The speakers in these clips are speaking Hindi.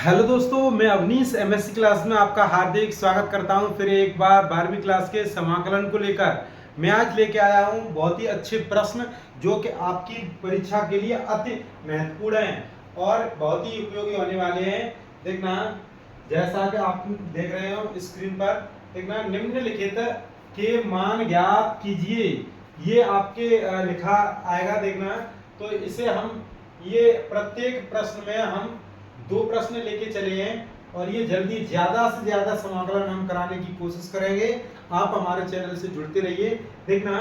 हेलो दोस्तों, मैं अवनीश एमएससी क्लास में आपका हार्दिक स्वागत करता हूं। फिर एक बार 12वीं क्लास के समाकलन को लेकर मैं आज लेके आया हूं बहुत ही अच्छे प्रश्न जो कि आपकी परीक्षा के लिए अति महत्वपूर्ण हैं और बहुत ही उपयोगी होने वाले हैं। देखना, जैसा कि आप देख रहे हो स्क्रीन पर, देखना निम्नलिखित के मान ज्ञात कीजिए। ये आपके लिखा आएगा। देखना, तो इसे हम ये प्रत्येक प्रश्न में हम दो प्रश्न लेके चले हैं और ये जल्दी ज्यादा से ज्यादा समाकलन हम कराने की कोशिश करेंगे। आप हमारे चैनल से जुड़ते रहिए। देखना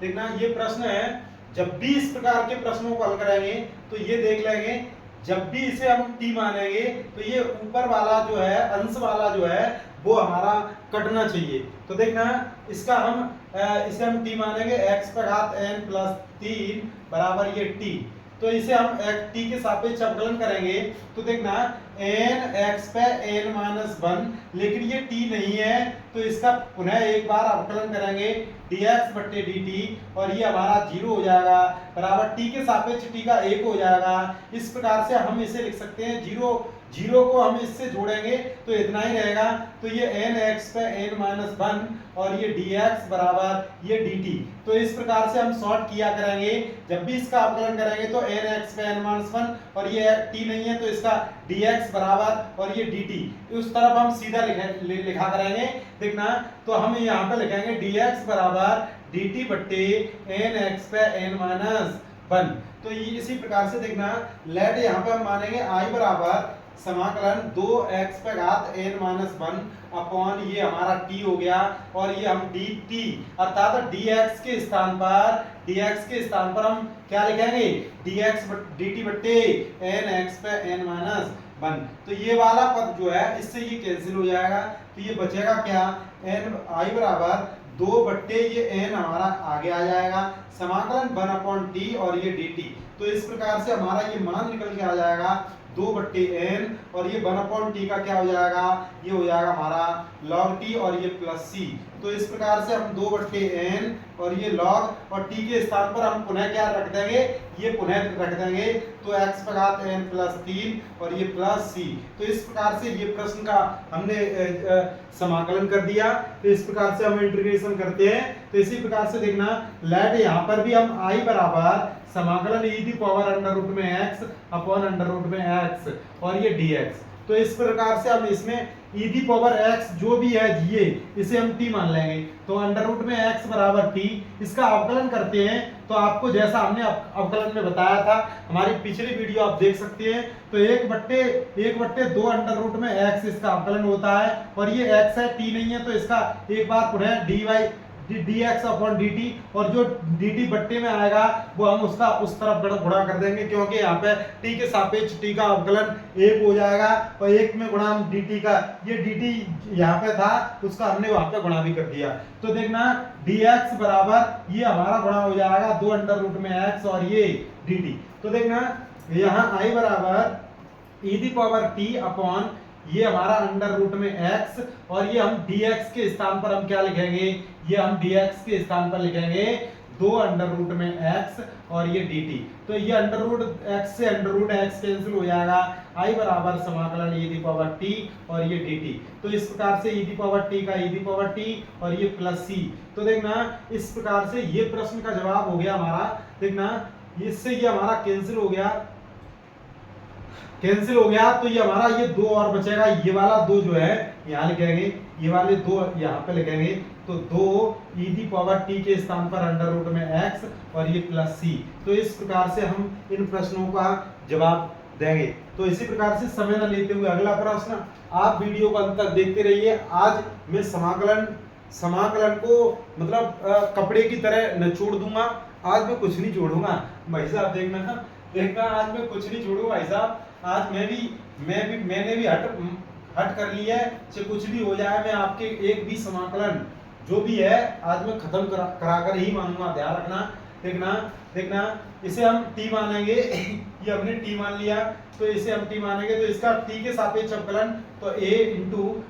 देखना ये प्रश्न है। जब भी इस प्रकार के प्रश्नों को हल कराएंगे तो ये देख लेंगे, जब भी इसे हम टी मानेंगे तो ये ऊपर वाला जो है, अंश वाला जो है, वो हमारा कटना चाहिए। तो देखना, इसका हम इसे हम टी मानेंगे x पर घात n प्लस 3 बराबर ये टी। तो इसे हम टी के सापेक्ष अवकलन करेंगे तो देखना n x पे n माइनस 1, लेकिन ये t नहीं है तो इसका पुनः एक बार अवकलन करेंगे dx बट्टे dt और ये हमारा 0 हो जाएगा बराबर t के सापेक्ष t का 1 हो जाएगा। इस प्रकार से हम इसे लिख सकते हैं 0 को हम इससे जोड़ेंगे तो इतना ही रहेगा। तो ये n x पे n माइनस 1 और ये dx बराबर ये dt। तो इस प्रकार से हम शॉर्ट किया करेंगे। जब भी इसका अवकलन करेंगे तो n x पे n माइनस 1 और ये t नहीं है तो इसका dx बराबर और ये dt। उस तरफ हम सीधा लिखा करेंगे। देखना, तो हम यहाँ पे लिखेंगे dx बराबर dt बट्टे n x पे n माइनस 1। तो ये इसी प्रकार से देखना, लेट यहाँ पे हम मानेंगे i बराबर समाकलन 2x पे घात n माइनस 1 अपॉन ये हमारा t हो गया और ये हम dt अर्थात dx के स्थान पर हम क्या लिखेंगे dx dt बट्टे nx पे n माइनस 1। तो ये वाला पद जो है इससे ये कैंसिल हो जाएगा तो ये बचेगा क्या, n i बराबर 2 बट्टे ये n हमारा आगे आ जाएगा समाकलन 1 अपॉन t और ये dt। तो इस प्रकार से हमारा ये मान निकल के आ जाएगा 2 बट्टे n और ये 1 अपॉन टी का क्या हो जाएगा, ये हो जाएगा हमारा log t और ये प्लस c। तो इस प्रकार से हम 2 बट्टे n और ये log और t के स्थान पर हम पुनः क्या रख देंगे, ये पुनः रख देंगे तो x पर घात n प्लस 3 और ये प्लस c। तो इस प्रकार से ये प्रश्न का हमने समाकलन कर दिया। तो इस प्रकार से हम इंटीग्रेशन करते हैं। तो इसी प्रकार से देखना, लेट यहाँ पर भी हम i बराबर समाकलन e the power under root में x अपॉन अंडर रूट में x और ये dx। तो इस प्रकार से हम इसमें e दी पावर x जो भी है ये इसे हम t मान लेंगे। तो अंडर रूट में x बराबर t, इसका अवकलन करते हैं तो आपको जैसा हमने अवकलन में बताया था, हमारी पिछली वीडियो आप देख सकते हैं। तो 1/2 अंडर रूट में x इसका अवकलन होता है और ये x है, t नहीं है तो इसका एक बार पुनः dx अपॉन dt और जो dt बट्टे में आएगा वो हम उसका उस तरफ गुणा कर देंगे क्योंकि यहाँ पे t के सापेक्ष t का अवकलन 1 हो जाएगा और 1 में गुणा हम dt का, ये dt यहाँ पे था उसका हमने वहां पे गुणा भी कर दिया। तो देखना dx बराबर ये हमारा गुणा हो जाएगा 2 अंडर रूट में x और ये dt। तो देखना यहाँ i बराबर e the power t upon ये हमारा अंडर रूट में x और ये हम dx के स्थान पर हम क्या लिखेंगे, ये हम dx के स्थान पर लिखेंगे 2 अंडर रूट में x और ये dt। तो ये अंडर रूट x से अंडर रूट x कैंसिल हो जाएगा। i बराबर समाकलन e दी पावर t और ये dt। तो इस प्रकार से e दी पावर t का e दी पावर t और ये प्लस c। तो देखना इस प्रकार से ये प्रश्न का जवाब हो गया हमारा। देखना इससे ये हमारा कैंसिल हो गया तो ये हमारा ये 2 और बचेगा। ये वाला 2 जो है यहाँ लिखेंगे, ये वाले 2 यहाँ पे लिखेंगे तो 2 e दी पावर t के स्थान पर अंडर रूट में x और ये प्लस c। तो इस प्रकार से हम इन प्रश्नों का जवाब देंगे। तो इसी प्रकार से समय न लेते हुए अगला प्रश्न, आप वीडियो को अंत तक देखते रहिए। आज मैं समाकलन को मतलब कपड़े की तरह निचोड़ दूंगा। आज मैं कुछ नहीं छोड़ूंगा भाई साहब। देखना आज मैं कुछ नहीं छोड़ूंगा भाई साहब। आज मैंने भी हट कर लिया है, चाहे कुछ भी हो जाए मैं आपके एक भी समाकलन जो भी है आज मैं खत्म करा कर ही मानूंगा, ध्यान रखना। देखना इसे हम t मानेंगे ये हमने t मान लिया तो इसे हम t मानेंगे तो इसका t के सापेक्ष अवकलन तो a into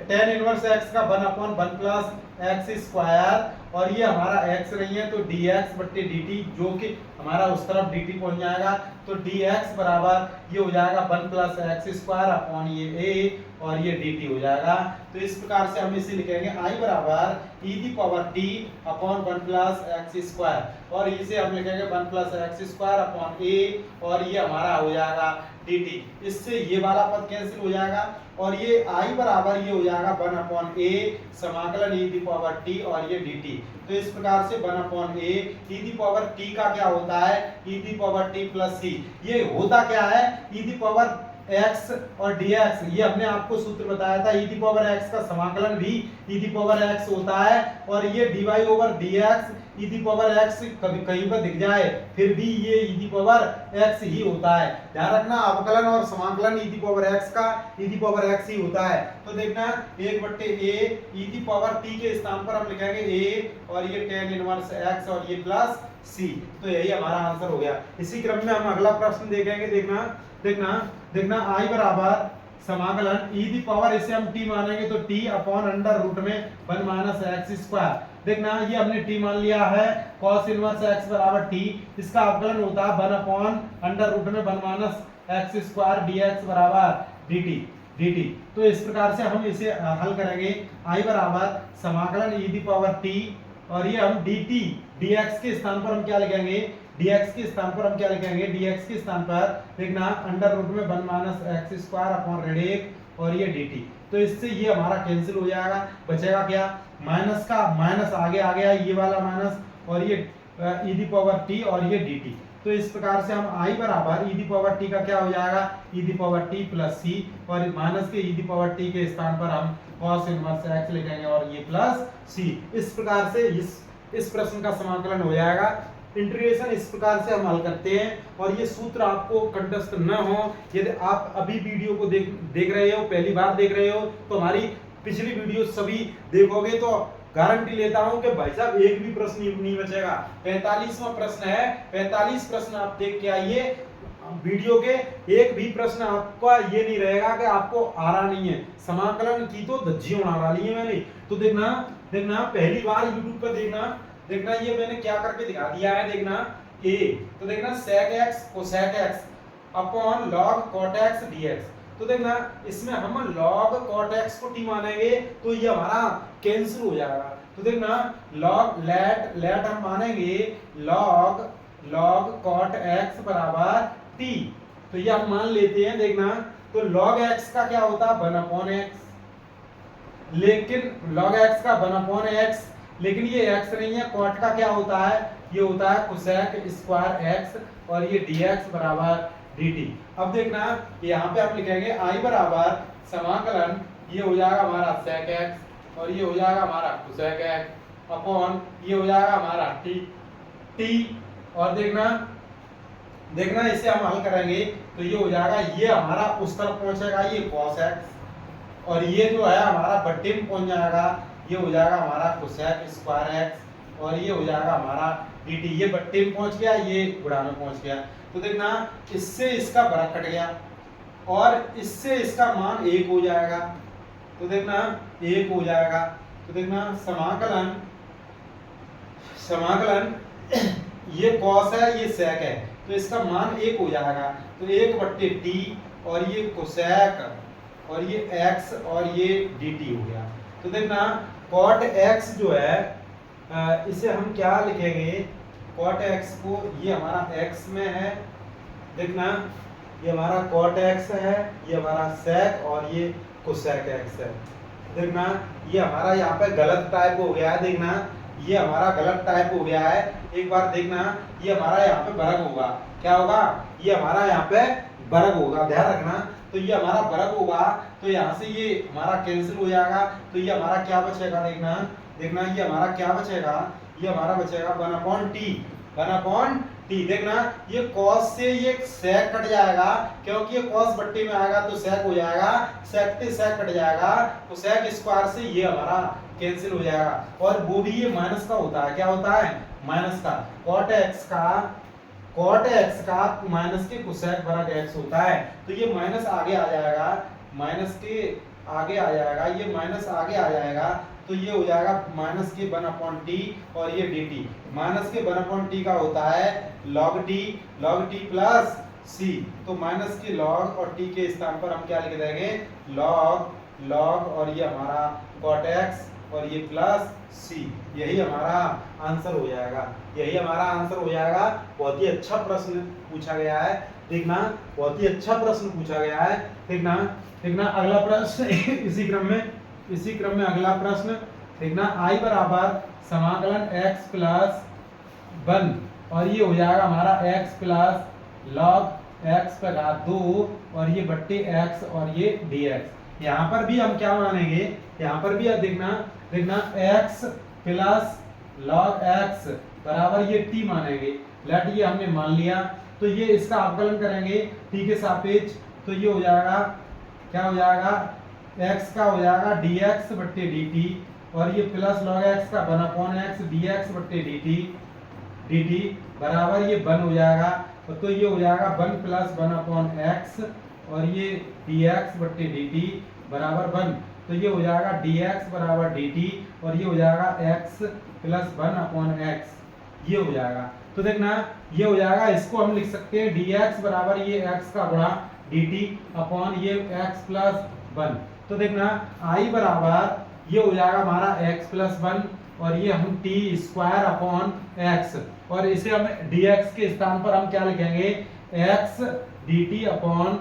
tan inverse x का 1/1 प्लस x स्क्वायर और ये हमारा x नहीं है तो dx बट्टे dt, जो कि हमारा उस तरफ dt पहुंच जाएगा। तो dx बराबर ये हो जाएगा 1 प्लस एक्स स्क्वायर अपॉन ये a और ये dt हो जाएगा। तो इस प्रकार से हम इसे लिखेंगे I बराबर e the power t upon 1 plus x square, और इसे हम लिखेंगे 1 plus x square upon a और ये हमारा हो जाएगा dt। इससे ये वाला पद कैंसिल हो जाएगा और ये I बराबर ये हो जाएगा 1 अपॉन a समाकलन e दी पावर t और ये dt। तो इस प्रकार से 1 upon a e the power t का क्या होता है e the power t plus c। ये होता क्या है e दी पावर x और dx, ये हमने आपको सूत्र बताया था, e दी पावर x का समाकलन भी e दी पावर x होता है और ये dy over dx e the power x कभी कहीं पर दिख जाए फिर भी ये e दी पावर x ही होता है। ध्यान रखना अवकलन और समाकलन e दी पावर x का e दी पावर x ही होता है। तो देखना 1/a e the power t के स्थान पर हम लिखेंगे a और ये tan इनवर्स x और ये प्लस c। तो यही हमारा आंसर हो गया। इसी क्रम में हम अगला प्रश्न देखेंगे। देखना I बराबर समाकलन e दी पावर, इसे हम t मानेंगे तो t अपॉन अंडर रूट में 1 माइनस एक्स स्क्वायर। देखना ये हमने t मान लिया है, cos इनवर्स x बराबर t, इसका अवकलन होता है 1 अपॉन अंडर रूट में 1 माइनस एक्स स्क्वायर dx बराबर dt। तो इस प्रकार से हम इसे हल करेंगे। I बराबर समाकलन e दी पावर t और ये हम dt dx के स्थान पर हम क्या लिखेंगे dx के स्थान पर हम क्या लिखेंगे dx के स्थान पर देखना अंडर रूट में 1 minus x square upon red और ये dt। तो इससे ये हमारा कैंसिल हो जाएगा, बचेगा क्या माइनस का माइनस आगे आ गया ये वाला माइनस और ये e दी पावर t और ये dt। तो इस प्रकार से हम I बराबर e दी पावर t का क्या हो जाएगा e the power t plus c और माइनस के e दी पावर t के स्थान पर हम cos इनवर्स x लिखेंगे और ये प्लस c। इस प्रकार से इस प्रश्न का समाकलन हो जाएगा। इंटीग्रेशन इस प्रकार से हम हल करते हैं और ये सूत्र आपको कंठस्थ न हो, यदि आप अभी वीडियो को देख रहे हो, पहली बार देख रहे हो तो हमारी पिछली वीडियो सभी देखोगे तो गारंटी लेता हूं कि भाई साहब एक भी प्रश्न नहीं बचेगा। 45वां प्रश्न है, 45 प्रश्न आप देख के आइए, वीडियो के एक भी प्रश्न आपका ये नहीं रहेगा कि आपको आ रहा नहीं है। समाकलन की तो धज्जी उड़ा डाली है मैंने। तो देखना पहली बार यूट्यूब पर देखना ये मैंने क्या करके दिखा दिया है। देखना a, तो देखना sec x cosec x upon log cot x dx। तो देखना इसमें हम log cot x को t मानेंगे तो ये हमारा कैंसिल हो जाएगा। तो देखना log लेट हम मानेंगे log cot x बराबर t, तो ये हम मान लेते हैं। देखना तो log x का क्या होता है 1 अपॉन x, लेकिन log x का 1 अपॉन x, लेकिन ये x नहीं है, cot का क्या होता है ये होता है cosec स्क्वायर x और ये dx बराबर dt। अब देखना यहाँ पे हम लिखेंगे I बराबर समाकलन ये हो जाएगा हमारा sec x और ये हो जाएगा हमारा cosec x अपॉन ये हो जाएगा हमारा t और देखना इसे हम हल करेंगे तो ये हो जाएगा, ये हमारा उस तरफ पहुंचेगा ये cos x और ये जो है हमारा बट्टे में पहुंच जाएगा, ये हो जाएगा हमारा cosec स्क्वायर x और ये हो जाएगा हमारा dt। ये बट्टे में पहुंच गया, ये गुणा में पहुंच गया। तो देखना इससे इसका बड़ा कट गया और इससे इसका मान 1 हो जाएगा। तो देखना 1 हो जाएगा। तो देखना समाकलन ये cos है ये sec है तो इसका मान 1 हो जाएगा। तो 1/t और ये cosec और ये x और ये dt हो गया। तो देखना cot x जो है इसे हम क्या लिखेंगे, cot x को ये हमारा x में है, देखना ये हमारा cot x है, ये हमारा sec और ये cosec x है। देखना ये हमारा यहाँ पे गलत टाइप हो गया है, देखना ये हमारा गलत टाइप हो गया है। एक बार देखना ये हमारा यहाँ पे वर्ग होगा, क्या होगा ये हमारा यहाँ पे वर्ग होगा, ध्यान रखना। तो ये हमारा वर्ग होगा तो यहाँ से ये हमारा कैंसिल हो जाएगा। तो ये हमारा क्या बचेगा, देखना ये हमारा क्या बचेगा, ये हमारा बचेगा 1/t। देखना ये cos से ये sec कट जाएगा, क्योंकि ये cos बट्टे में आएगा तो sec हो जाएगा, sec से sec कट जाएगा तो sec स्क्वायर से ये हमारा कैंसिल हो जाएगा। और वो भी ये माइनस का होता है, क्या होता है माइनस का, cot x का माइनस के cosec वर्ग x होता है। तो ये माइनस आगे आ जाएगा, माइनस के आगे आ जाएगा, ये माइनस आगे आ जाएगा तो ये हो जाएगा माइनस के 1/t और ये dt। माइनस के 1/t का होता है log t प्लस c। तो माइनस के log और t के स्थान पर हम क्या लिख देंगे log और ये हमारा cot x और ये प्लस c। यही हमारा आंसर हो जाएगा, यही हमारा आंसर हो जाएगा। बहुत ही अच्छा प्रश्न पूछा गया है, देखना बहुत ही अच्छा प्रश्न पूछा गया है। देखना अगला प्रश्न इसी क्रम में अगला प्रश्न देखना, i बराबर समाकलन x प्लस 1 और ये हो जाएगा हमारा x प्लस log x पर घात 2 और ये बट्टे x और ये dx। यहाँ पर भी हम क्या मानेंगे, यहाँ पर भी अब देखना x प्लस log x बराबर ये t मानेंगे। लेट ये हमने मान लिया, तो ये इसका अवकलन करेंगे t के सापेक्ष, तो ये हो जाएगा क्या हो जाएगा, x का हो जाएगा dx बट्टे dt और ये प्लस log x का 1/x dx बट्टे dt बराबर ये 1 हो जाएगा। तो ये हो जाएगा 1 प्लस 1/x और ये dx बट्टे dt बराबर 1। तो ये हो जाएगा dx बराबर dt और ये हो जाएगा x प्लस 1/x, ये हो जाएगा। तो देखना ये हो जाएगा, इसको हम लिख सकते हैं dx बराबर ये x का गुणा dt अपॉन ये x प्लस 1। तो देखना i बराबर ये हो जाएगा हमारा x प्लस 1 और ये हम t स्क्वायर अपॉन x और इसे हम dx के स्थान पर हम क्या लिखेंगे x dt upon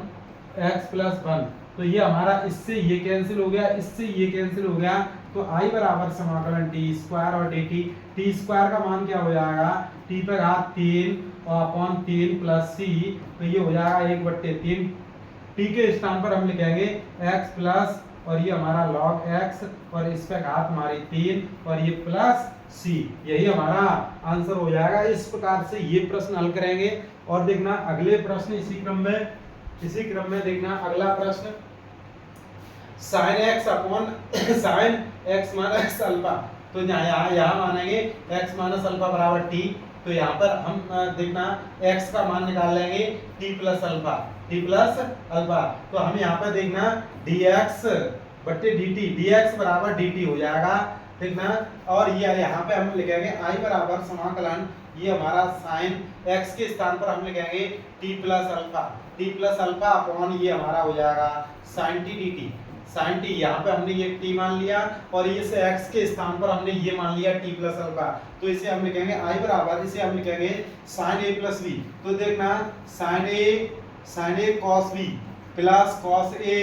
x plus 1। तो ये हमारा इससे ये कैंसिल हो गया, इससे ये कैंसिल हो गया। तो i बराबर समाकलन t स्क्वायर और dt, t स्क्वायर का मान क्या हो जाएगा t पर घात 3 और अपॉन 3 प्लस c। तो ये हो जाएगा 1/3। t के स्थान पर हम लिखेंगे x प्लस और ये हमारा log x और इस पे घात हमारी 3 और ये प्लस c। यही हमारा आंसर हो जाएगा। इस प्रकार से ये प्रश्न हल करेंगे। और देखना अगले प्रश्न इसी क्रम में देखना अगला प्रश्न, sin x upon sin x minus alpha. तो यहाँ मानेंगे x माइनस अल्फा बराबर t। तो यहाँ पर हम देखना x का मान निकाल लेंगे t प्लस अल्फा। तो हम यहाँ पर देखना dx बट्टे dt, dx बराबर dt हो जाएगा। देखना और ये यहाँ पे हम लिखेंगे i बराबर समाकलन ये हमारा sin x के स्थान पर हम लिखेंगे t प्लस अल्फा अपॉन ये हमारा हो जाएगा sin t dt। sin t यहाँ पे हमने ये t मान लिया और इस x के स्थान पर हमने ये मान लिया t प्लस अल्फा। तो इसे हम लिखेंगे i बराबर, इसे हम लिखेंगे sin a प्लस b। तो देखना sin a cos b plus cos a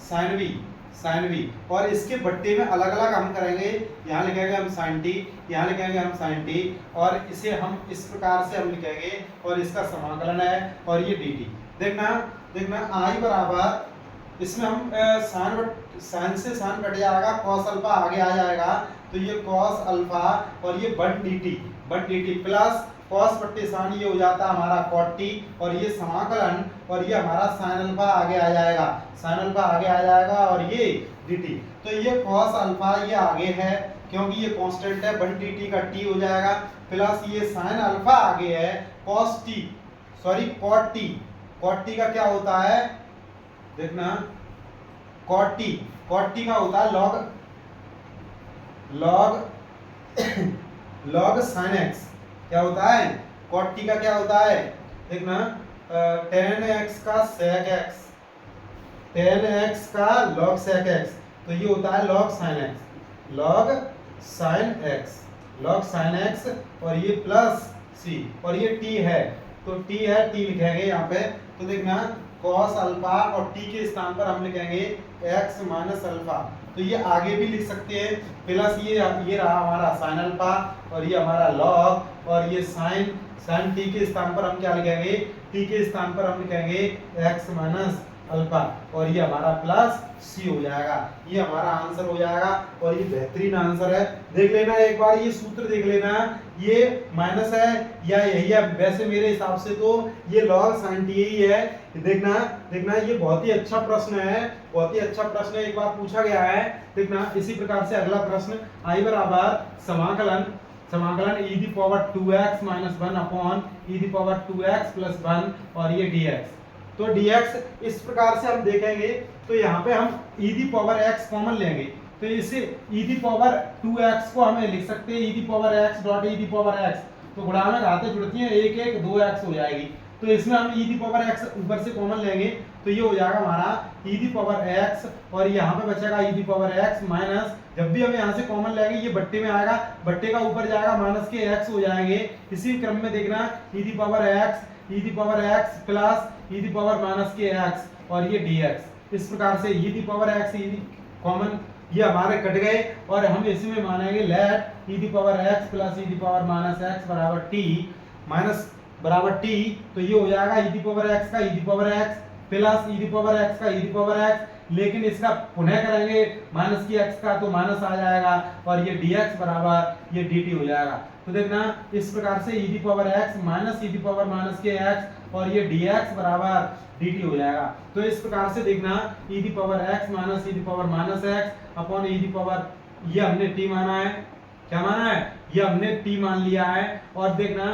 sin b और इसके बट्टे में अलग अलग हम करेंगे। यहाँ लिखेंगे हम sin t, यहाँ लिखेंगे हम sin t और इसे हम इस प्रकार से हम लिखेंगे और इसका समाकलन है और ये dt। देखना i बराबर, इसमें हम साइन से साइन कट जाएगा, cos अल्फा आगे आ जाएगा। तो ये cos अल्फा और ये बट dt प्लस cos बट्टे साइन ये हो जाता है हमारा cot t और ये समाकलन और ये हमारा sin अल्फा आगे आ जाएगा और ये dt। तो ये cos अल्फा ये आगे है क्योंकि ये कांस्टेंट है, बट dt का t हो जाएगा प्लस ये sin अल्फा आगे है cot t का क्या होता है, देखना cot t का होता है log sin x। क्या होता है cot t का क्या होता है, देखना tan x का sec x, tan x का log sec x। तो ये होता है log sin x और ये प्लस c और ये t है। तो t लिखेंगे यहाँ पे। तो देखना cos अल्फा और t के स्थान पर हम लिखेंगे x माइनस अल्फा। तो ये आगे भी लिख सकते हैं प्लस ये रहा हमारा sin अल्फा और ये हमारा log और ये sin t के स्थान पर हम क्या लिखेंगे, t के स्थान पर हम लिखेंगे x माइनस अल्फा और ये हमारा प्लस c हो जाएगा। ये हमारा आंसर हो जाएगा और ये बेहतरीन आंसर है। देख लेना एक बार, ये सूत्र देख लेना, ये माइनस है या यही है। वैसे मेरे हिसाब से तो ये log sin t ही है। देखना ये बहुत ही अच्छा प्रश्न है, एक बार पूछा गया है। देखना इसी प्रकार से अगला प्रश्न, i बराबर समाकलन e the power 2x minus 1 upon e the power 2x plus 1 और ये dx। तो dx इस प्रकार से हम देखेंगे। तो यहाँ पे हम e the power x common लेंगे तो इसे e दी पावर 2x को हमें लिख सकते हैं e the power x dot e the power x, तो गुणा में घातें जुड़ती हैं 1 1 2x हो जाएगी। तो इसमें हम e दी पावर x ऊपर से कॉमन लेंगे तो ये हो जाएगा हमारा e दी पावर x, और यहाँ पे बचेगा e the power x minus, जब भी हम यहाँ से कॉमन लेंगे ये बट्टे में आएगा, बट्टे का ऊपर जाएगा माइनस के x हो जाएंगे। इसी क्रम में देखना e the power x plus e the power minus के x और ये dx। इस प्रकार से e the power x common ये हमारे कट गए, और हम इसमें मानेंगे let e the power x plus e the power minus x बराबर t माइनस बराबर t, तो ये हो जाएगा e दी पावर x का e the power x plus e the power x का e दी पावर x, लेकिन इसका पुनः करेंगे माइनस की x का तो माइनस आ जाएगा, और ये dx बराबर ये dt हो जाएगा। तो देखना इस प्रकार से e the power x minus e the power minus के x और ये dx बराबर dt हो जाएगा। तो इस प्रकार से देखना e the power x minus e the power minus x upon e the power, ये हमने t माना है, क्या माना है, ये हमने t मान लिया है। और देखना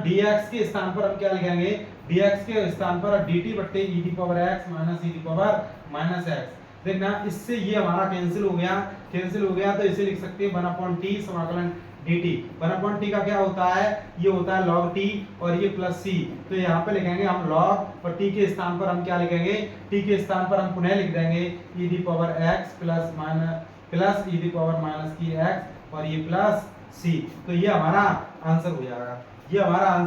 dx के स्थान पर हम क्या लिखेंगे, dx के स्थान पर dt बट्टे e the power x minus e the power minus x। देखना इससे ये हमारा कैंसिल हो गया, तो इसे लिख सकते हैं 1/t समाकलन dt। 1/t का क्या होता है, ये होता है log t और ये प्लस c, तो यहाँ पे लिखेंगे हम log, और t के स्थान पर हम क्या लिखेंगे, t के स्थान पर हम पुनः लिख देंगे e the power x plus e the power minus की x और ये प्लस c। तो ये हमारा आंसर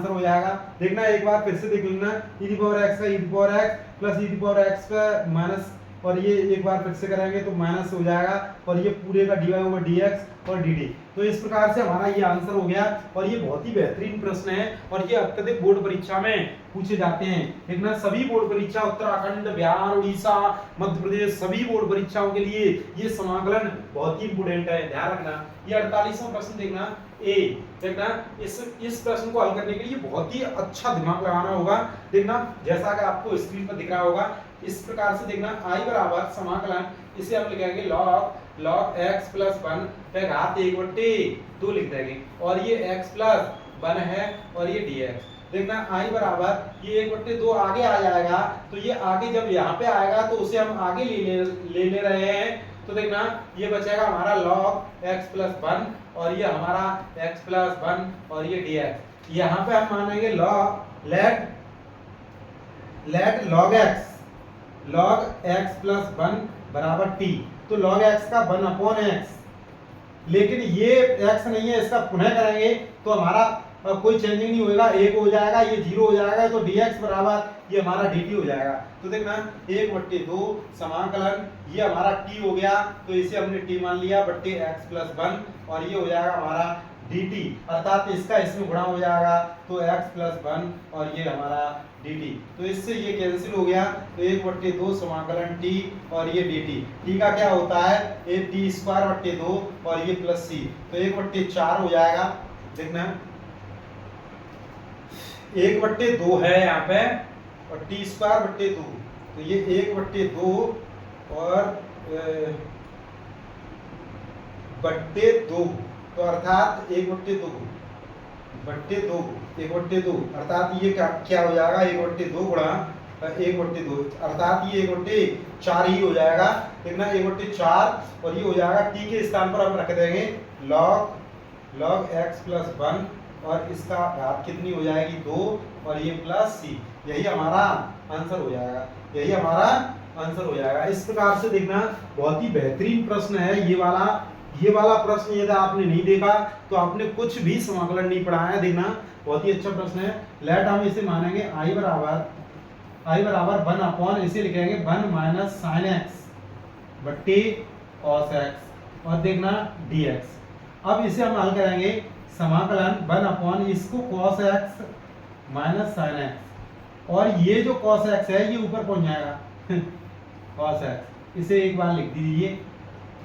हो जाएगा, देखना एक बार फिर से देख लेना e दी पावर x का e the power x plus e the power x का माइनस, और ये एक बार फिर से करेंगे तो माइनस हो जाएगा, और ये पूरे का dy/dx और dt। तो इस प्रकार से हमारा ये आंसर हो गया, और ये बहुत ही बेहतरीन प्रश्न है, और ये अत्यधिक बोर्ड परीक्षा में पूछे जाते हैं। देखना सभी बोर्ड परीक्षा उत्तराखंड, बिहार, उड़ीसा, मध्य प्रदेश, सभी बोर्ड परीक्षाओं के लिए ये समाकलन बहुत ही इंपोर्टेंट है, ध्यान रखना। ये 48वां प्रश्न देखना देखना इस प्रश्न को हल करने के लिए बहुत ही अच्छा दिमाग लगाना होगा। देखना जैसा कि आपको स्क्रीन पर दिख रहा होगा, इस प्रकार से देखना i बराबर समाकलन, इसे हम लिखेंगे log x प्लस 1 पे घात 1/2 लिख देंगे, और ये x प्लस 1 है और ये dx। देखना i बराबर ये 1/2 आगे आ जाएगा, तो ये आगे जब यहाँ पे आएगा तो उसे हम आगे ले रहे हैं, तो देखना ये बचेगा हमारा log x प्लस 1 और ये हमारा x प्लस 1 और ये dx। यहाँ पे हम मानेंगे लेट log x प्लस 1 बराबर t, तो log x का 1/x, लेकिन ये x नहीं है, इसका पुनः करेंगे तो हमारा कोई चेंजिंग नहीं होगा, 1 हो जाएगा, ये 0 हो जाएगा, तो dx बराबर ये हमारा dt हो जाएगा। तो देखना 1/2 समाकलन, ये हमारा t हो गया, तो इसे हमने t मान लिया बट्टे x प्लस 1, और ये हो जाएगा हमारा dt, अर्थात इसका इसमें गुणा हो जाएगा, तो x प्लस 1 और ये हमारा dt। तो इससे ये कैंसिल हो गया, तो 1/2 समाकलन t और ये dt, t का क्या होता है, ये t²/2 और ये प्लस c, तो 1/4 हो जाएगा। देखना 1/2 है यहाँ पे, और t²/2, तो ये 1/2 और बट्टे 2, तो अर्थात 1/2 अर्थात ये क्या हो जाएगा, 1/2 गुणा 1/2 अर्थात ये 1/4 ही हो जाएगा। देखना 1/4, और ये हो जाएगा t के स्थान पर हम रख देंगे log x प्लस 1, और इसका घात कितनी हो जाएगी 2, और ये प्लस c, यही हमारा आंसर हो जाएगा। इस प्रकार से देखना बहुत ही बेहतरीन प्रश्न है ये वाला प्रश्न। यदि आपने नहीं देखा तो आपने कुछ भी समाकलन नहीं पढ़ा है। देखना बहुत ही अच्छा प्रश्न है। लेट हम इसे मानेंगे i बराबर 1 अपॉन, इसे लिखेंगे 1 माइनस साइन x बट्टे कॉस x, और देखना dx। अब इसे हम हल करेंगे समाकलन 1 अपॉन इसको cos x minus sine x, और ये जो cos x है ये ऊपर पहुंच जाएगा cos x, इसे एक बार लिख दीजिए,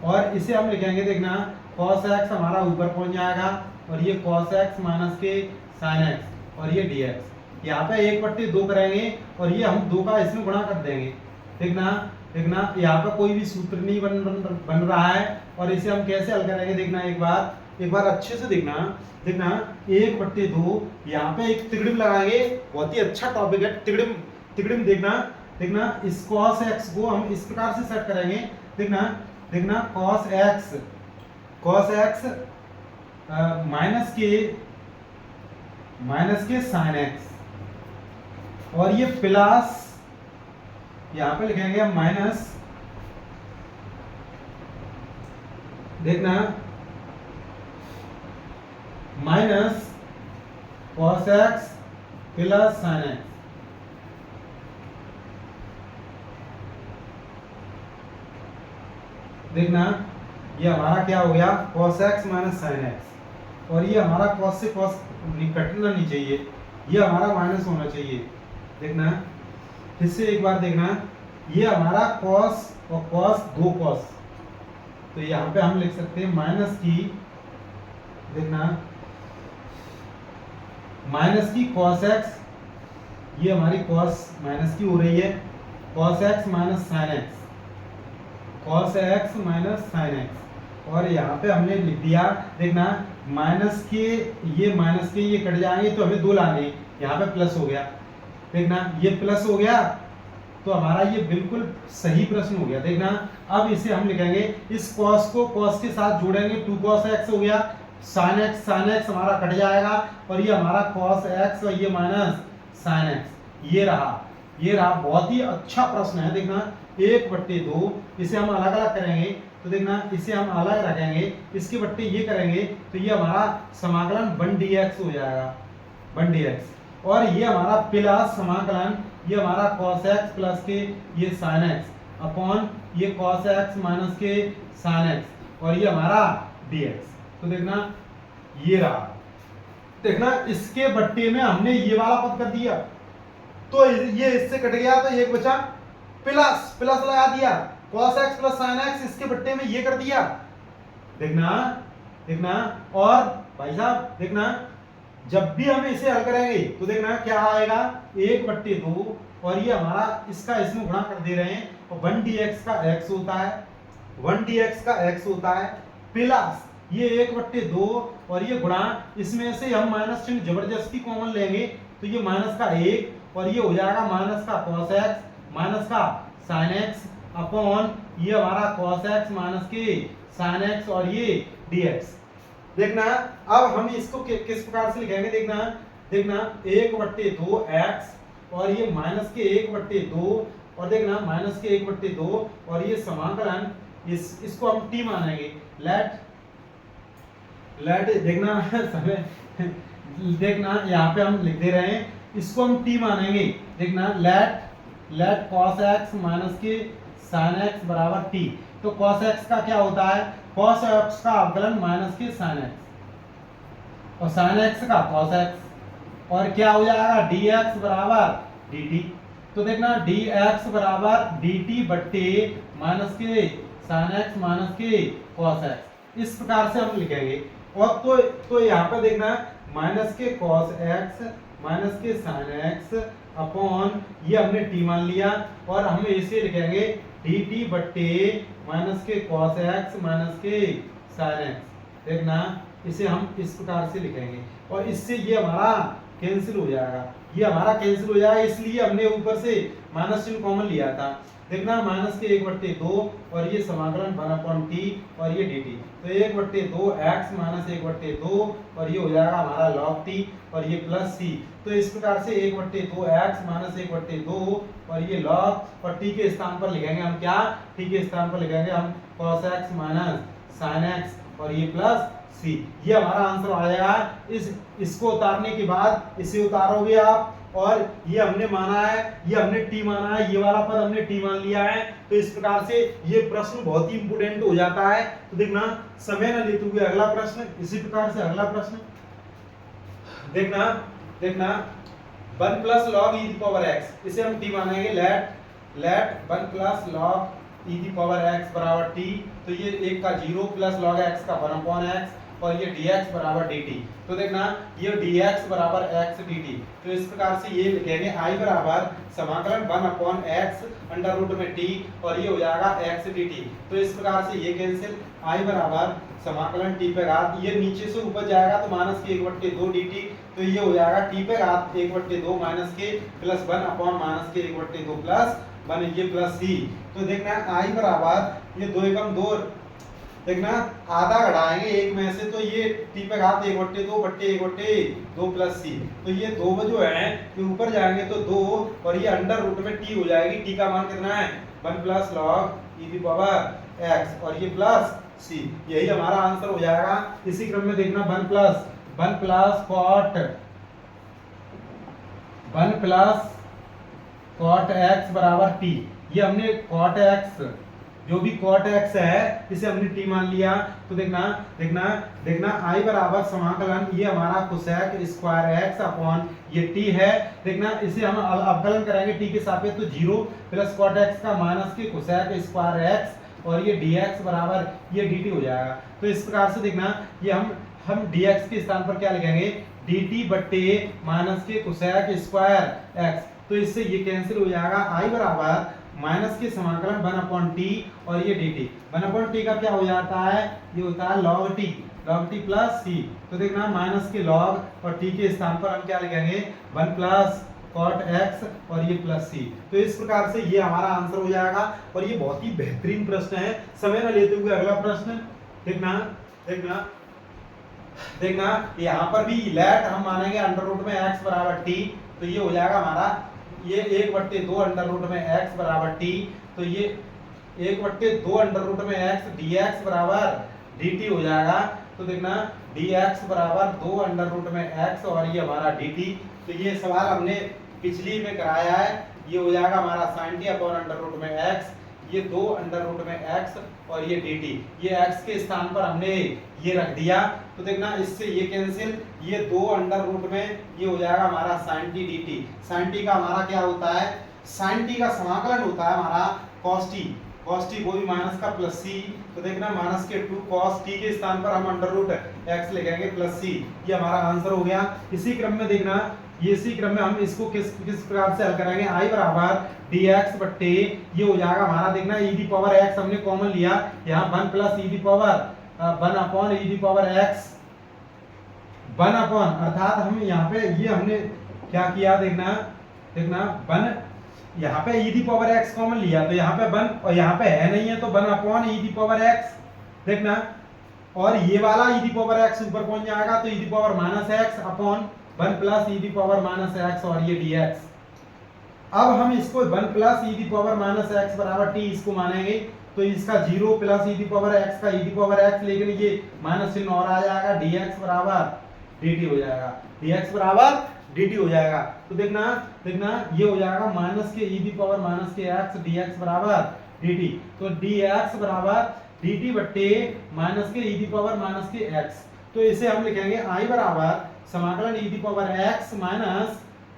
और इसे हम लिखेंगे देखना cos x हमारा ऊपर पहुंच जाएगा, और ये cos x माइनस के sin x और ये dx। यहाँ पे 1/2 करेंगे और ये हम 2 का इसमें गुणा कर देंगे। देखना यहाँ पे कोई भी सूत्र नहीं बन रहा है, और इसे हम कैसे हल करेंगे देखना एक बार अच्छे से देखना 1/2, यहाँ पे एक तिगड़िम लगाएंगे, बहुत ही अच्छा टॉपिक है तिगड़िम। देखना इस cos x को हम इस प्रकार से सेट करेंगे। देखना देखना कॉस एक्स माइनस के साइन एक्स, और ये प्लस यहां पे लिखेंगे माइनस, देखना minus cos x plus sine x. देखना ये हमारा क्या हो गया, cos x minus sine x, और ये हमारा कॉस से कॉस कटना नहीं चाहिए, ये हमारा माइनस होना चाहिए। देखना फिर से एक बार देखना, ये हमारा कॉस और कॉस दो कॉस, तो यहाँ पे हम लिख सकते हैं माइनस की, देखना माइनस की कॉस एक्स, ये हमारी कॉस माइनस की हो रही है, cos x minus sine x, cos x minus sine x, और यहाँ पे हमने लिख दिया। देखना माइनस के ये कट जाएंगे तो हमें दो लाने, यहाँ पे प्लस हो गया। देखना ये प्लस हो गया तो हमारा ये बिल्कुल सही प्रश्न हो गया। देखना अब इसे हम लिखेंगे, इस कॉस को कॉस के साथ जोड़ेंगे, 2 cos x हो गया, साइन एक्स हमारा कट जाएगा, और ये हमारा cos x और ये माइनस साइन x, ये रहा। बहुत ही अच्छा प्रश्न है। देखना 1/2, इसे हम अलग अलग करेंगे तो देखना इसे हम अलग रखेंगे, इसके बट्टे ये करेंगे तो ये हमारा समाकलन 1dx हो जाएगा, 1dx, और ये हमारा प्लस समाकलन, ये हमारा cos x प्लस के ये sin x अपॉन ये cos x माइनस के sin x, और ये हमारा dx। तो देखना ये रहा। देखना इसके बट्टे में हमने ये वाला पद कर दिया, तो ये इससे कट गया तो एक बचा, प्लस लगा दिया, cos x plus sin x, इसके बट्टे में ये कर दिया। देखना और भाई साहब देखना जब भी हम इसे हल करेंगे तो देखना क्या आएगा, 1/2, और ये हमारा इसका इसमें गुणा कर दे रहे हैं, और 1dx का x होता है, 1dx का x होता है, प्लस ये 1/2 और ये गुणा, इसमें से हम माइनस चिन्ह जबरदस्ती कॉमन लेंगे तो ये माइनस का 1, और ये हो जाएगा माइनस का cos x माइनस का sin x अपॉन ये हमारा cos x माइनस के sin x, और ये dx। देखना अब हम इसको किस प्रकार से लिखेंगे, देखना 1/2x, और ये माइनस के 1/2, और देखना माइनस के 1/2, और ये समाकलन इसको हम t मानेंगे, लेट देखना समय देखना यहाँ पे हम लिख दे रहे हैं, इसको हम t मानेंगे। देखना लेट cos x माइनस के sin x बराबर t, तो cos x का क्या होता है, cos x का अवकलन माइनस के sin x, और sin x का cos x, और क्या हो जाएगा dx बराबर dt। तो देखना dx बराबर dt बट्टे माइनस के sin x माइनस के cos x, इस प्रकार से हम लिखेंगे। और तो यहाँ पे देखना माइनस के cos x माइनस के sin x अपॉन ये हमने t मान लिया, और हम इसे लिखेंगे dt बट्टे माइनस के cos x माइनस के sin x। देखना इसे हम इस प्रकार से लिखेंगे, और इससे ये हमारा कैंसिल हो जाएगा, ये हमारा कैंसिल हो जाएगा, इसलिए हमने ऊपर से माइनस चिन्ह कॉमन लिया था। देखना माइनस के 1/2, और ये समाकलन 1/t, और ये dt, तो 1/2 x माइनस 1/2, और ये हो जाएगा हमारा log t, और ये प्लस c। तो इस प्रकार से 1/2 x माइनस 1/2, और ये log, और t के स्थान पर लिखेंगे हम क्या, t के स्थान पर लिखेंगे हम cos x minus sin x, और ये प्लस c। ये हमारा आंसर आ जाएगा। इसको उतारने के बाद इसे उतारोगे आप, और ये हमने माना है, ये हमने t माना है, ये वाला पद हमने t मान लिया है, तो इस प्रकार से ये प्रश्न बहुत ही इंपोर्टेंट हो जाता है। तो देखना समय न लेते हुए अगला प्रश्न, इसी प्रकार से अगला प्रश्न देखना 1 प्लस लॉग e की पावर x, इसे हम t मानेंगे, लेट 1 प्लस लॉग e की पावर x बराबर t, तो ये 1 का 0 प्लस लॉग x का 1/x, और ये dx बराबर dt। तो देखना ये dx बराबर x dt, तो इस प्रकार से ये लिखेंगे I बराबर समाकलन 1/x अंडर रूट में t, और ये हो जाएगा x dt। तो इस प्रकार से ये कैंसिल, I बराबर समाकलन t पे घात, ये नीचे से ऊपर जाएगा तो माइनस के 1/2 dt, तो ये हो जाएगा टी पे घात 1/2 माइनस के प्लस 1 अपॉन माइनस के 1/2 प्लस 1 ये प्लस सी। तो देखना आई बराबर ये 2 एकम 2, देखना आधा घटाएंगे एक में से, तो ये टी पे घात 1/2 प्लस सी। तो ये 2 जो है ये ऊपर जाएंगे तो 2 और ये अंडर रूट में टी हो जाएगी। टी का मान कितना है 1 plus log E the power x और ये प्लस सी, यही हमारा आंसर हो जाएगा। इसी क्रम में देखना 1 प्लस कॉट एक्स बराबर टी। ये हमने कॉट एक्स, जो भी कॉट एक्स है इसे हमने टी मान लिया। तो देखना आई बराबर समाकलन ये हमारा कोसेक स्क्वायर एक्स अपॉन ये टी है। देखना इसे हम अवकलन करेंगे टी के सापेक्ष, तो 0 प्लस कॉट एक्स का माइनस के कोसेक स्क्वायर एक्स और ये dx बराबर ये dt हो जाएगा। तो इस प्रकार से देखना ये हम dx के स्थान पर क्या लिखेंगे dt बट्टे माइनस के कोसेक स्क्वायर x। तो इससे ये कैंसिल हो जाएगा। i बराबर माइनस के समाकलन 1/t और ये dt 1/t का क्या हो जाता है, ये होता है log t प्लस c। तो देखना माइनस के log और t के स्थान पर हम क्या लिखेंगे 1 प्लस कॉट एक्स और ये प्लस सी। तो इस प्रकार से ये हमारा आंसर हो जाएगा और ये बहुत ही बेहतरीन प्रश्न है। समय न लेते हुए अगला प्रश्न देखना यहाँ पर भी लेट हम मानेंगे अंडर रूट में x बराबर t। तो ये हो जाएगा हमारा ये 1/2 अंडर रूट में x बराबर t। तो ये 1/2 अंडर रूट में x dx बराबर dt हो जाएगा। तो देखना dx बराबर 2 अंडर रूट में x और ये हमारा dt। तो ये सवाल हमने पिछली में कराया है। ये हो जाएगा हमारा sin t upon under root में x, ये 2 अंडर रूट में x और ये dt। ये x के स्थान पर हमने ये रख दिया। तो देखना इससे ये कैंसिल, ये 2 अंडर रूट में ये हो जाएगा हमारा sin t dt। sin t का हमारा क्या होता है, sin t का समाकलन होता है हमारा cos t वो भी माइनस का प्लस c। तो देखना माइनस के 2 cos t के स्थान पर हम अंडर रूट x लिखेंगे प्लस c। ये हमारा आंसर हो गया। इसी क्रम में देखना इसी क्रम में हम इसको किस प्रकार से हल करेंगे, i बराबर dx बट्टे ये हो जाएगा हमारा देखना e दी पावर x हमने कॉमन लिया, यहाँ 1 plus e the power 1 upon e the power x 1 upon, अर्थात हम यहाँ पे ये हमने क्या किया देखना 1 यहाँ पे e the power x common लिया, तो यहाँ पे 1 और यहाँ पे है नहीं है तो 1 upon e the power x देखना, और ये वाला e दी पावर x ऊपर पहुंच जाएगा तो e the power minus x upon 1 plus e the power minus x और ये dx। अब हम इसको 1 plus e the power minus x बराबर t इसको मानेंगे, तो इसका 0 plus e the power x का e दी पावर x, लेकिन ये माइनस चिन्ह और आ जाएगा, dx बराबर dt हो जाएगा, dx बराबर dt हो जाएगा। तो देखना ये हो जाएगा माइनस के e दी पावर माइनस के x dx बराबर dt। तो dx बराबर dt बट्टे माइनस के e दी पावर माइनस के x। तो इसे हम लिखेंगे i बराबर समाकलन e the power x minus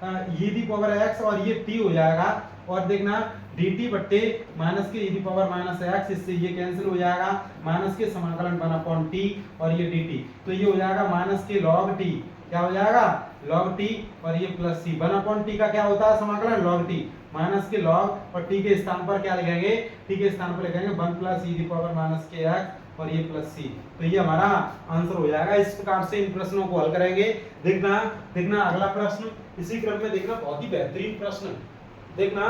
e the power x और ये t हो जाएगा, और देखना dt बट्टे माइनस के e the power minus x, इससे ये कैंसिल हो जाएगा, माइनस के समाकलन 1/t और ये dt। तो ये हो जाएगा माइनस के log t, क्या हो जाएगा log t और ये प्लस c। 1/t का क्या होता है समाकलन log t, माइनस के log और t के स्थान पर क्या लिखेंगे, t के स्थान पर लिखेंगे 1 plus e the power minus के x और ये प्लस सी। तो ये हमारा आंसर हो जाएगा। इस प्रकार से इन प्रश्नों को हल करेंगे। देखना अगला प्रश्न, इसी क्रम में देखना बहुत ही बेहतरीन प्रश्न। देखना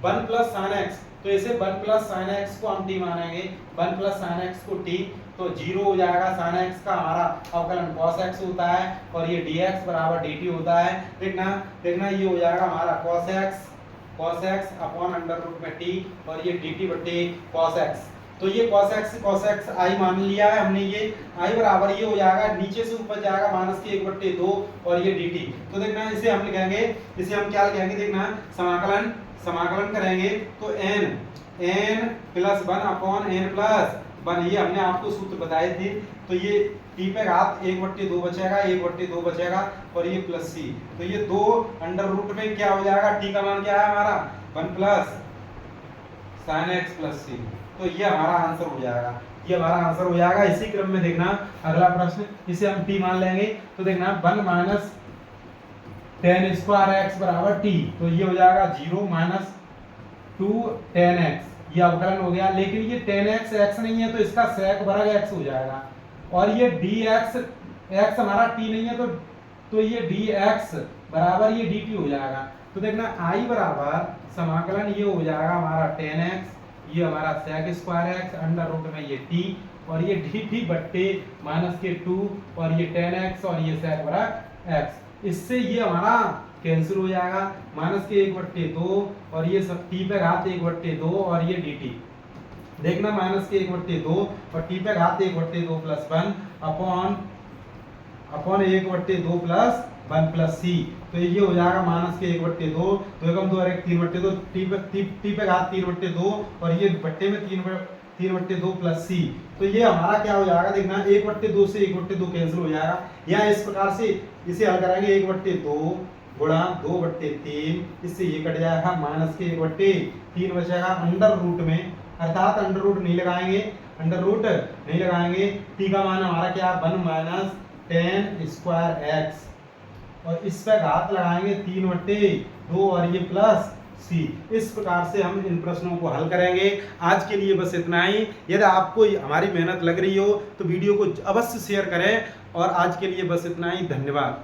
1 प्लस साइन एक्स, तो इसे 1 प्लस साइन एक्स को हम टी मानेंगे, 1 प्लस साइन एक्स को टी, तो 0 हो जाएगा। साइन एक्स का हमारा अवकलन cos x होता है और ये dx बराबर dt होता है। देखना ये हो जाएगा हमारा cos x upon under root में t और ये dt बट्टे cos x। तो ये cos x i मान लिया है हमने, ये i बराबर ये हो जाएगा, नीचे से ऊपर जाएगा माइनस के 1/2 और ये dt। तो देखना इसे हम लिखेंगे, इसे हम क्या लिखेंगे, देखना समाकलन करेंगे तो n plus 1 upon n plus 1, ये हमने आपको सूत्र बताए थे। तो ये t पे घात 1/2 बचेगा और ये प्लस c। तो ये 2 अंडर रूट में क्या हो जाएगा, t का मान क्या है हमारा 1 plus sin x plus c। तो ये हमारा आंसर हो जाएगा। इसी क्रम में देखना अगला प्रश्न, इसे हम t मान लेंगे, तो देखना 1 माइनस tan स्क्वायर x बराबर t, तो ये हो जाएगा 0 माइनस 2 tan x, ये अवकलन हो गया। लेकिन ये tan x x नहीं है तो इसका sec वर्ग x हो जाएगा, और ये dx x हमारा t नहीं है तो तो ये dx बराबर ये dt हो जाएगा। तो देखना I बराबर समाकलन ये हो जाएगा हमारा 10x, ये हमारा sec square x under root में ये t, और ये dt बट्टे माइनस के 2, और ये 10x और ये sec बराबर x। इससे ये हमारा कैंसिल हो जाएगा, माइनस के 1/2 और ये सब t पे घात 1/2 और ये dt। देखना माइनस के 1/2 और t पे घात 1/2 plus 1 upon 1/2 plus 1 plus c। तो ये हो जाएगा माइनस के 1/2, 2 एकम 2 और 1 3/2, t पे घात 3/2 और ये बट्टे में 3/2 प्लस c। तो ये हमारा क्या हो जाएगा, देखना 1/2 से 1/2 कैंसिल हो जाएगा। या इस प्रकार से इसे हल कराएंगे, 1/2 गुणा 2/3, इससे ये कट जाएगा, माइनस के 1/3 बचेगा अंडर रूट में, अर्थात अंडर रूट नहीं लगाएंगे, टी का मान हमारा क्या 1 माइनस 10 स्क्वायर एक्स, और इस पे घात लगाएंगे 3/2 और ये प्लस सी। इस प्रकार से हम इन प्रश्नों को हल करेंगे। आज के लिए बस इतना ही। यदि आपको हमारी मेहनत लग रही हो तो वीडियो को अवश्य शेयर करें, और आज के लिए बस इतना ही। धन्यवाद।